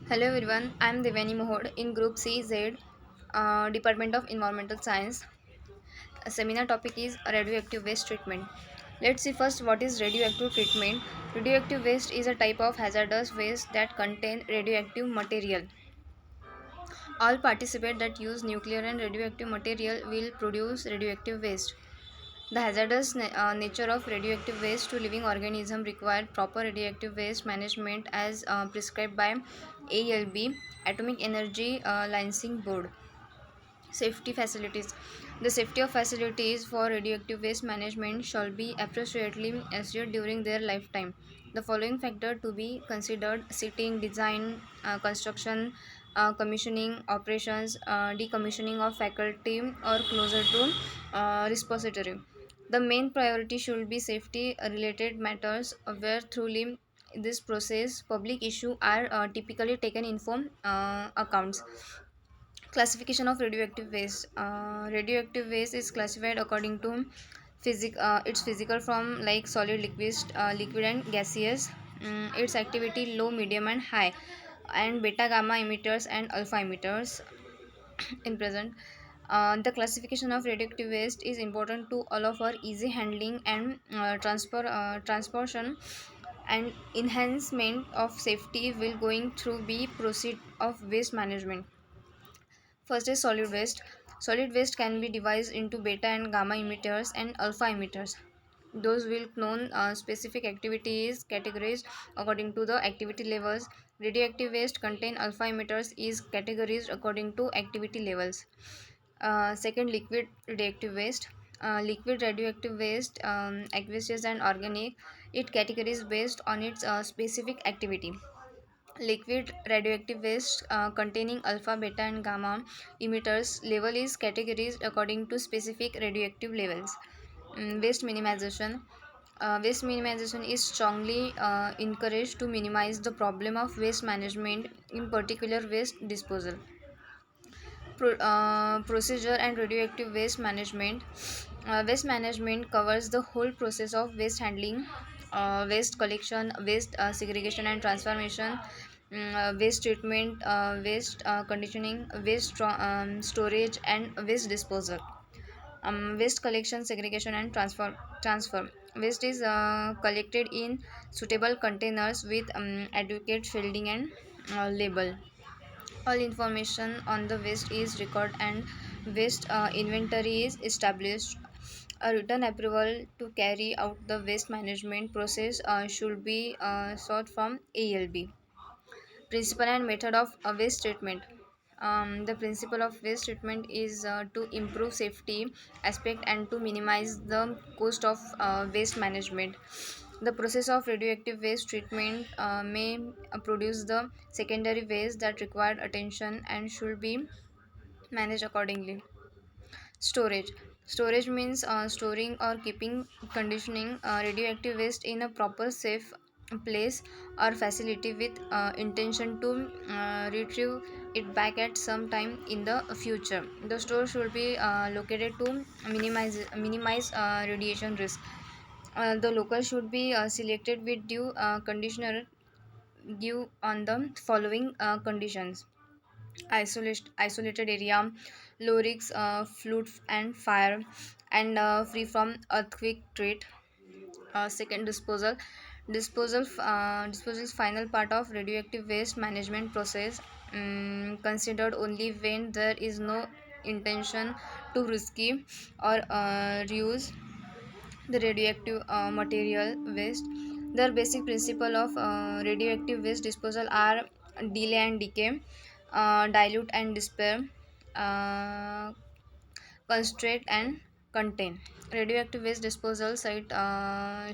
Hello everyone, I am Devani Mohod in Group CZ, Department of Environmental Science. A seminar topic is radioactive waste treatment. Let's see first what is radioactive treatment. Radioactive waste is a type of hazardous waste that contain radioactive material. All participants that use nuclear and radioactive material will produce radioactive waste. The hazardous nature of radioactive waste to living organisms require proper radioactive waste management as prescribed by ALB, Atomic Energy Licensing Board. Safety facilities. The safety of facilities for radioactive waste management shall be appropriately assured during their lifetime. The following factor to be considered: setting, design, construction, commissioning, operations, decommissioning of faculty or closer to repository. The main priority should be safety related matters where through this process public issue are typically taken in form accounts. Classification of radioactive waste. Radioactive waste is classified according to its physical form like solid, liquid and gaseous. Its activity low, medium and high, and beta gamma emitters and alpha emitters in present. The classification of radioactive waste is important to allow for easy handling and transportation and enhancement of safety will going through be proceed of waste management. First is solid waste. Solid waste can be divided into beta and gamma emitters and alpha emitters. Those will known specific activities categorized according to the activity levels. Radioactive waste contain alpha emitters is categorized according to activity levels. Second, liquid radioactive waste. Liquid radioactive waste, aqueous and organic, it categorized based on its specific activity. Liquid radioactive waste containing alpha, beta, and gamma emitters level is categorized according to specific radioactive levels. Waste minimization. Waste minimization is strongly encouraged to minimize the problem of waste management, in particular waste disposal. Procedure and radioactive waste management. Waste management covers the whole process of waste handling, waste collection, waste segregation and transformation, waste treatment, waste conditioning, waste storage, and waste disposal. Waste collection, segregation, and transfer. Waste is collected in suitable containers with adequate shielding and label. All information on the waste is recorded and waste inventory is established. A written approval to carry out the waste management process should be sought from ALB. Principle and method of waste treatment. The principle of waste treatment is to improve safety aspect and to minimize the cost of waste management. The process of radioactive waste treatment may produce the secondary waste that require attention and should be managed accordingly. Storage. Storage means storing or keeping, conditioning radioactive waste in a proper safe place or facility with intention to retrieve it back at some time in the future. The store should be located to minimize radiation risk. The local should be selected with due conditioner due on the following conditions: isolated area, low risk flood and fire, and free from earthquake threat. Second, disposal is final part of radioactive waste management process, considered only when there is no intention to risky or reuse the radioactive material waste. The basic principle of radioactive waste disposal are delay and decay, dilute and disperse, uh, concentrate and contain. Radioactive waste disposal site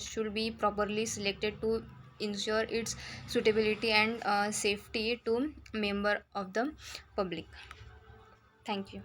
should be properly selected to ensure its suitability and safety to member of the public. Thank you.